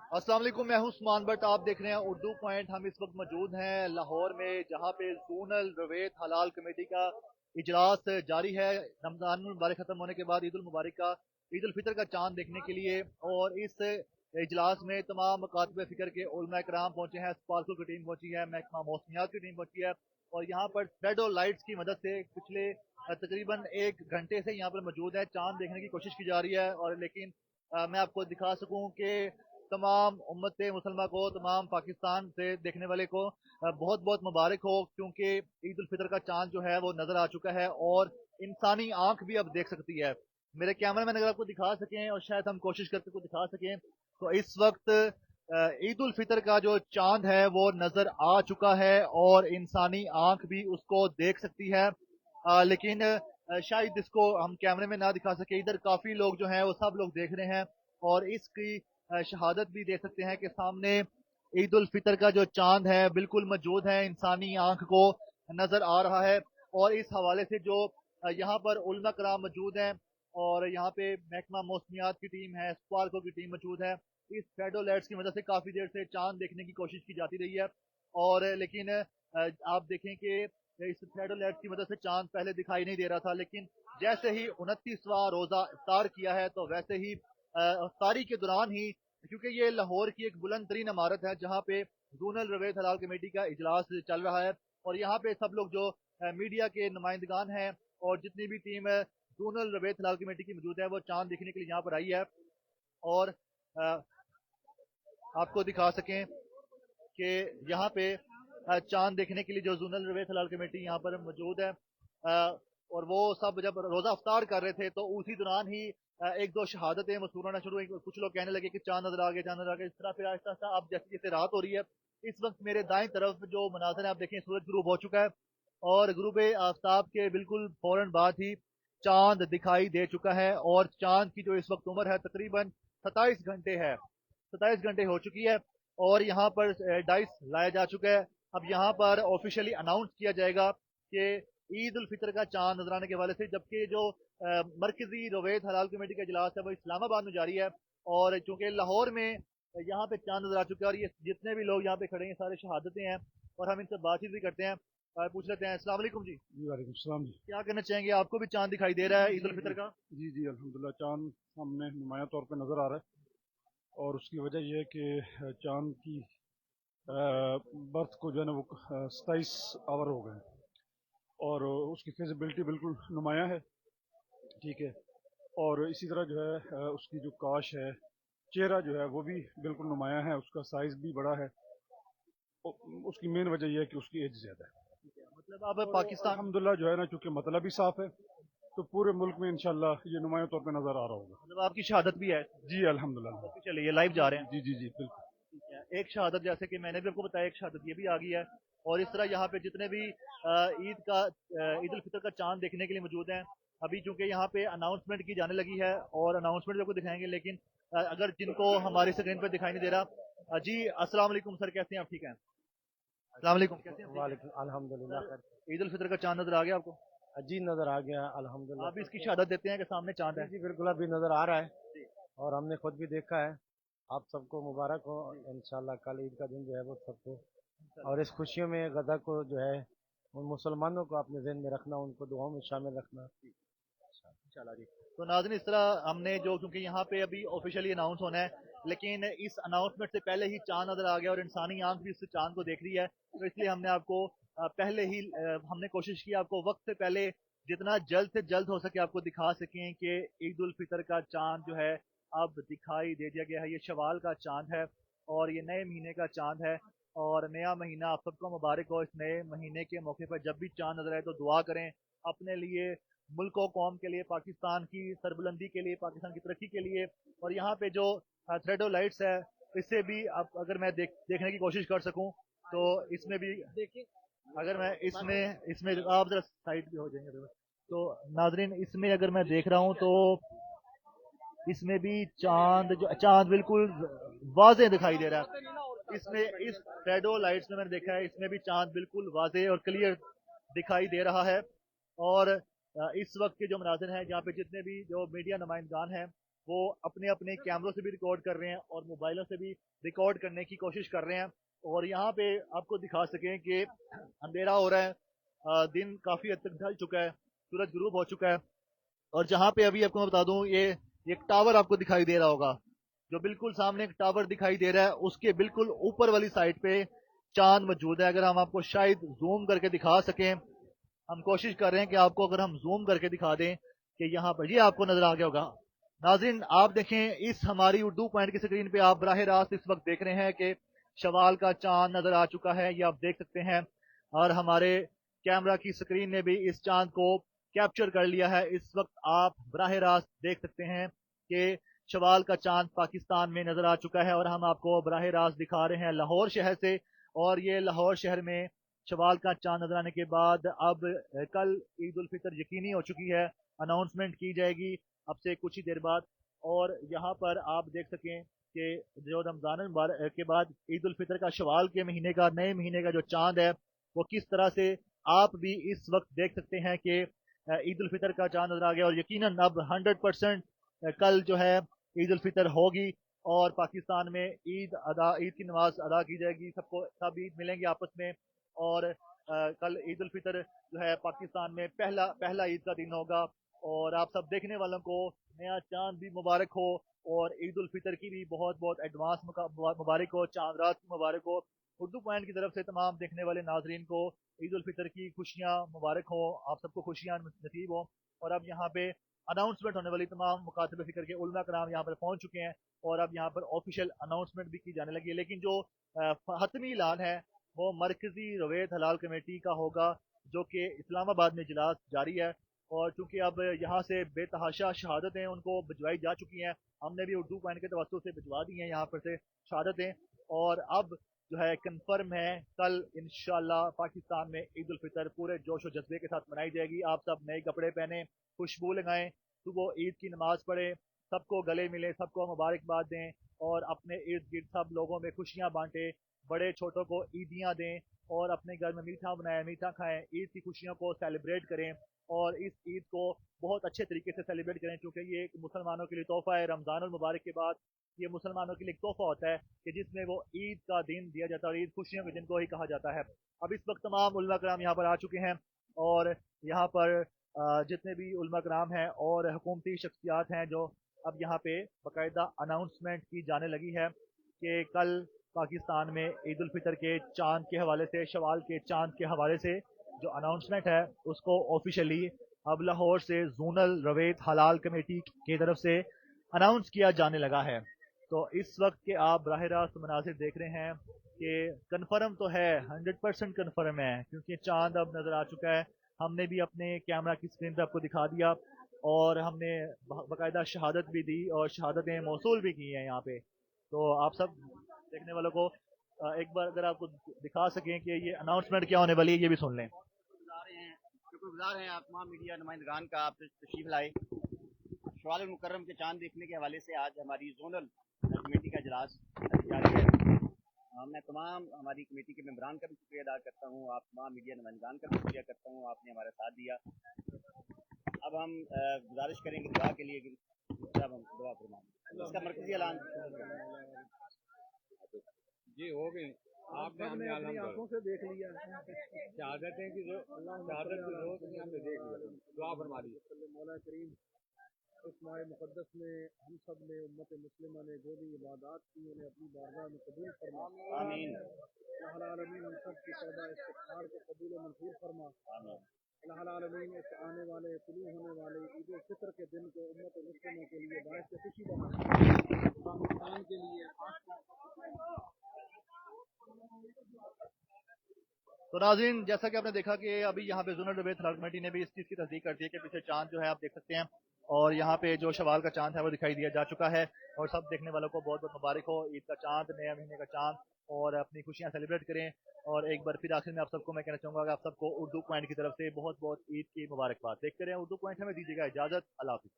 अस्सलाम वालेकुम, मैं हूं उस्मान बट। आप देख रहे हैं उर्दू पॉइंट। हम इस वक्त मौजूद हैं लाहौर में, जहां पे जोनल रवेत हलाल कमेटी का इजलास जारी है। रमजान मुबारक खत्म होने के बाद ईद उल मुबारक का, ईद उल फितर का चांद देखने के लिए। और इस इजलास में तमाम मकातब फ़िक्र के उलमा कराम पहुंचे हैं, स्पार्कल की टीम पहुंची है, महकमा मौसमियात की टीम पहुंची है। और यहाँ पर थ्रेड और लाइट्स की मदद से पिछले तकरीबन 1 घंटे से यहाँ पर मौजूद है, चांद देखने की कोशिश की जा रही है। और लेकिन मैं आपको दिखा सकूं कि तमाम उम्मत मुसलमान को, तमाम पाकिस्तान से देखने वाले को बहुत बहुत मुबारक हो, क्योंकि ईद उल फितर का चांद जो है वो नज़र आ चुका है और इंसानी आंख भी अब देख सकती है। मेरे कैमरा मैन अगर आपको दिखा सकें, और शायद हम कोशिश करके को दिखा सकें, तो इस वक्त ईद उल फितर का जो चांद है वो नज़र आ चुका है और इंसानी आंख भी उसको देख सकती है। लेकिन शायद इसको हम कैमरे में ना दिखा सके। इधर काफ़ी लोग जो हैं वो सब लोग देख रहे हैं और इसकी शहादत भी दे सकते हैं कि सामने ईद उल फितर का जो चांद है बिल्कुल मौजूद है, इंसानी आंख को नज़र आ रहा है। और इस हवाले से जो यहाँ पर उलमा कराम मौजूद हैं, और यहाँ पे महकमा मौसमियात की टीम है, स्पार्को की टीम मौजूद है। इस फेडो लाइट्स की मदद से काफ़ी देर से चांद देखने की कोशिश की जाती रही है। और लेकिन आप देखें कि इस फेडो लाइट्स की मदद से चांद पहले दिखाई नहीं दे रहा था, लेकिन जैसे ही 29वां रोज़ा इफ्तार किया है, तो वैसे ही अफ्तारी के दौरान ही, क्योंकि ये लाहौर की एक बुलंद तरीन इमारत है जहाँ पे जोनल रवेत हलाल कमेटी का इजलास चल रहा है। और यहाँ पे सब लोग जो मीडिया के नुमाइंदगान हैं और जितनी भी टीम जोनल रवेत हलाल कमेटी की मौजूद है, वो चांद देखने के लिए यहाँ पर आई है। और अ, आपको दिखा सकें कि यहाँ पे चांद देखने के लिए जो जोनल रवेत हलाल कमेटी यहाँ पर मौजूद है, और वो सब जब रोज़ा अफ्तार कर रहे थे, तो उसी दौरान ही एक दो शहादतें मशहूर होना शुरू हुई। कुछ लोग कहने लगे कि चांद नजर आ गया, चांद नजर आ गया। इस तरह फिर आहिस्ता आहिस्ता अब जैसे जैसे रात हो रही है, इस वक्त मेरे दाएं तरफ जो मनाजर है आप देखें, सूरज गुरूब हो चुका है और गुरूब आफ्ताब के बिल्कुल फौरन बाद ही चांद दिखाई दे चुका है। और चांद की जो इस वक्त उम्र है तकरीबन 27 घंटे है, 27 घंटे हो चुकी है। और यहाँ पर डाइस लाया जा चुका है। अब यहाँ पर ऑफिशियली अनाउंस किया जाएगा कि ईद उल फितर का चांद नजर आने के वाले से, जबकि जो मरकजी रवेत हलाल कमेटी का इजलास है वो इस्लामाबाद में जारी है। और चूंकि लाहौर में यहाँ पे चांद नजर आ चुका है, और ये जितने भी लोग यहाँ पे खड़े हैं सारे शहादतें हैं। और हम इनसे बातचीत भी करते हैं, पूछ लेते हैं। अस्सलाम वालेकुम जी, जी वालेकुम सलाम जी। क्या कहना चाहेंगे? आपको भी चांद दिखाई दे रहा है ईद जी उल जी फितर का? जी जी अल्हम्दुलिल्लाह चांद सामने नुमाया तौर पे नज़र आ रहा है। और उसकी वजह यह है कि चांद की बर्थ को जो है ना वो 27 आवर हो गए और उसकी फिजिबिलिटी बिल्कुल नुमाया है। ठीक है। और इसी तरह जो है उसकी जो काश है, चेहरा जो है वो भी बिल्कुल नुमाया है, उसका साइज़ भी बड़ा है। उसकी मेन वजह यह है कि उसकी एज ज़्यादा है। मतलब आप और पाकिस्तान, अल्हम्दुलिल्लाह जो है ना चूँकि मतलब भी साफ़ है, तो पूरे मुल्क में इंशाल्लाह ये नुमाया तौर पे नज़र आ रहा होगा। मतलब आपकी शहादत भी है? जी अल्हम्दुलिल्लाह। ऑफिशियली ये लाइव जी जा रहे जी हैं? जी जी जी बिल्कुल। ठीक है। एक शहादत, जैसे कि मैंने भी आपको बताया, एक शहादत ये भी आ गई है। और इस तरह यहाँ पे जितने भी ईद उल फितर का चांद देखने के लिए मौजूद हैं, अभी चूंकि यहाँ पे अनाउंसमेंट की जाने लगी है और अनाउंसमेंट भी आपको दिखाएंगे। लेकिन अगर जिनको हमारी स्क्रीन पर दिखाई नहीं दे रहा, जी अस्सलाम वालेकुम सर, कैसे हैं आप? ठीक हैं? अस्सलाम वालेकुम, कैसे हैं? ठीक हैं वालेकुम अल्हम्दुलिल्लाह खैर। सर? ईद उल फितर का चांद नजर आ गया आपको? जी नज़र आ गया अल्हम्दुलिल्लाह आप भी इसकी सबको। शहादत देते हैं कि सामने चांद जी है? जी बिल्कुल अभी नज़र आ रहा है जी और हमने खुद भी देखा है। आप सबको मुबारक हो। जी, इंशाल्लाह कल ईद का दिन जो है वो सबको, इंशाल्लाह। और इस खुशियों में गदा को जो है उन मुसलमानों को अपने ज़हन में रखना, उनको दुआओं में शामिल रखना। इंशाल्लाह जी। तो नाज़रीन, इस तरह हमने जो, क्योंकि यहाँ पे अभी ऑफिशियली अनाउंस होना है, लेकिन इस अनाउंसमेंट से पहले ही चांद नजर आ गया और इंसानी आंख भी इस चांद को देख रही है। तो इसलिए हमने आपको पहले ही हमने कोशिश की आपको वक्त से पहले जितना जल्द से जल्द हो सके आपको दिखा सकें कि ईद उल फितर का चांद जो है अब दिखाई दे दिया गया है। ये शवाल का चांद है और ये नए महीने का चांद है। और नया महीना आप सबको मुबारक हो। इस नए महीने के मौके पर जब भी चांद नजर आए तो दुआ करें अपने लिए, मुल्क और कौम के लिए, पाकिस्तान की सरबुलंदी के लिए, पाकिस्तान की तरक्की के लिए। और यहाँ पे जो थ्रेडो लाइट्स है, इससे भी आप, अगर मैं देखने की कोशिश कर सकूं, तो इसमें भी देखिए, अगर मैं इसमें इसमें आप जरा साइड भी हो जाएंगे तो नाजरीन, इसमें अगर मैं देख रहा हूँ तो इसमें भी चांद, जो चांद बिल्कुल वाजे दिखाई दे रहा है। इसमें इस शेडो लाइट्स में मैंने देखा है, इसमें भी चांद बिल्कुल वाजे और क्लियर दिखाई दे रहा है। और इस वक्त के जो मनाजिर हैं, जहाँ पे जितने भी जो मीडिया नुमाइंदगान हैं वो अपने अपने कैमरों से भी रिकॉर्ड कर रहे हैं और मोबाइलों से भी रिकॉर्ड करने की कोशिश कर रहे हैं, और यहाँ पे आपको दिखा सकें कि अंधेरा हो रहा है, दिन काफ़ी हद तक ढल चुका है, सूरज गुरूब हो चुका है। और जहाँ पे अभी आपको मैं बता दूं, ये एक टावर आपको दिखाई दे रहा होगा, जो बिल्कुल सामने एक टावर दिखाई दे रहा है, उसके बिल्कुल ऊपर वाली साइड पे चांद मौजूद है। अगर हम आपको शायद जूम करके दिखा सकें, हम कोशिश कर रहे हैं कि आपको अगर हम जूम करके दिखा दें कि यहाँ पर ये आपको नजर आ गया होगा। नाज़रीन आप देखें, इस हमारी उर्दू पॉइंट की स्क्रीन पे आप बराह रास्त इस वक्त देख रहे हैं कि शवाल का चांद नजर आ चुका है, ये आप देख सकते हैं, और हमारे कैमरा की स्क्रीन ने भी इस चांद को कैप्चर कर लिया है। इस वक्त आप बराह रास्त देख सकते हैं कि शवाल का चांद पाकिस्तान में नजर आ चुका है, और हम आपको बराह रास्त दिखा रहे हैं लाहौर शहर से। और ये लाहौर शहर में शवाल का चांद नजर आने के बाद अब कल ईद उल फितर यकीनी हो चुकी है, अनाउंसमेंट की जाएगी अब से कुछ ही देर बाद। और यहाँ पर आप देख सकें कि जो रमजान मुबारक के बाद ईद उल फितर का शवाल के महीने का, नए महीने का जो चांद है, वो किस तरह से आप भी इस वक्त देख सकते हैं कि ईद उल फितर का चांद नजर आ गया। और यकीनन अब 100% कल जो है ईद उल फितर होगी, और पाकिस्तान में ईद की नमाज अदा की जाएगी, सबको सब ईद मिलेंगे आपस में। और कल ईद उल फितर जो है पाकिस्तान में पहला ईद का दिन होगा, और आप सब देखने वालों को नया चांद भी मुबारक हो, और ईद उल फितर की भी बहुत बहुत एडवांस मुबारक हो, चांद रात की मुबारक हो। उर्दू पॉइंट की तरफ से तमाम देखने वाले नाजरीन को ईद उल फितर की खुशियाँ मुबारक हो, आप सबको खुशियाँ नसीब हो। और अब यहाँ पे अनाउंसमेंट होने वाली, तमाम मुकातबे फिक्र के उलमा कराम यहाँ पर पहुँच चुके हैं, और अब यहाँ पर ऑफिशियल अनाउंसमेंट भी की जाने लगी है। लेकिन जो हतमी ऐलान है वो मरकजी रवैयत हलाल कमेटी का होगा, जो कि इस्लामाबाद में इजलास जारी है। और चूंकि अब यहाँ से बेतहाशा शहादतें उनको भिजवाई जा चुकी हैं, हमने भी उर्दू पॉइंट के तवज्जो से भिजवा दी हैं यहाँ पर से शहादतें, और अब जो है कन्फर्म है कल इंशाल्लाह पाकिस्तान में ईद उल फितर पूरे जोश और जज्बे के साथ मनाई जाएगी। आप सब नए कपड़े पहने, खुशबू लगाएं, सुबह ईद की नमाज पढ़ें, सबको गले मिले, सबको मुबारकबाद दें, और अपने इर्द गिर्द सब लोगों में खुशियाँ बांटें, बड़े छोटों को ईदियाँ दें, और अपने घर में मीठा बनाएं, मीठा खाएं, ईद की खुशियों को सेलिब्रेट करें, और इस ईद को बहुत अच्छे तरीके से सेलिब्रेट करें, क्योंकि ये एक मुसलमानों के लिए तोहफा है। रमज़ानुल मुबारक के बाद ये मुसलमानों के लिए एक तोहफा होता है कि जिसमें वो ईद का दिन दिया जाता है, और ईद खुशियों के दिन को ही कहा जाता है। अब इस वक्त तमाम उलमा कराम यहाँ पर आ चुके हैं, और यहाँ पर जितने भी उलमा कराम हैं और हुकूमती शख्सियात हैं, जो अब यहाँ पे बाकायदा अनाउंसमेंट की जाने लगी है कि कल पाकिस्तान में ईद उल फितर के चांद के हवाले से, शवाल के चांद के हवाले से जो अनाउंसमेंट है, उसको ऑफिशियली अब लाहौर से जोनल रवैयत हलाल कमेटी की तरफ से अनाउंस किया जाने लगा है। तो इस वक्त के आप बराह रास्त मनाजिर देख रहे हैं कि कन्फर्म तो है, 100% कन्फर्म है, क्योंकि चांद अब नज़र आ चुका है। हमने भी अपने कैमरा की स्क्रीन पर आपको दिखा दिया, और हमने बाकायदा शहादत भी दी, और शहादतें मौसूल भी की हैं यहाँ पे। तो आप सब देखने वालों को एक बार अगर आपको दिखा सकें कि ये अनाउंसमेंट क्या होने वाली है, ये भी सुन लें। शुक्रगुजार हैं आप तमाम मीडिया नुमाइंदगान का, आप तशरीफ लाए। शवाल मुकर्रम के चांद देखने के हवाले से आज हमारी जोनल कमेटी का इजलास जारी है। मैं तमाम हमारी कमेटी के मेंबरान का भी शुक्रिया अदा करता हूँ, आप तमाम मीडिया नुमाइंदगान का भी शुक्रिया करता हूँ, आपने हमारा साथ दिया। अब हम गुजारिश करेंगे दुआ के लिए, अब हम दुआ फरमाएं। इसका मरकजी ऐलान जी हो गई, आपने हमने अपनी आंखों से देख लिया, शहादतें की शहादत की रोज हमने देख लिया। दुआ फरमा दी। मौला करीम इस माह मुक़द्दस में हम सब ने, उम्मत मुस्लिमा ने जो भी इबादत की, उन्हें अपनी बारगाह में कबूल फरमा। आमीन। अल्लाह आलमीन हम सब की तौबा इस्तिग़फ़ार को कबूल और मंजूर फरमा। अल्लाह आलमीन इस आने वाले शुरू होने वाले ईद उल फितर के दिन को उम्मत मुस्लिमा के लिए बाइस खुशी बना, पाकिस्तान के लिए। तो नाज़रीन, जैसा कि आपने देखा कि अभी यहाँ पे जोनल रवैयत हलाल कमेटी ने भी इस चीज़ की तस्दीक कर दी है कि पीछे चांद जो है आप देख सकते हैं, और यहाँ पे जो शवाल का चांद है वो दिखाई दिया जा चुका है। और सब देखने वालों को बहुत बहुत मुबारक हो, ईद का चांद, नया महीने का चांद, और अपनी खुशियाँ सेलिब्रेट करें। और एक बार फिर आखिर में आप सबको मैं कहना चाहूँगा कि आप सबको उर्दू पॉइंट की तरफ से बहुत बहुत ईद की मुबारकबाद। देखते रहें उर्दू पॉइंट, हमें दीजिएगा इजाज़त। अल्लाह हाफ़िज़।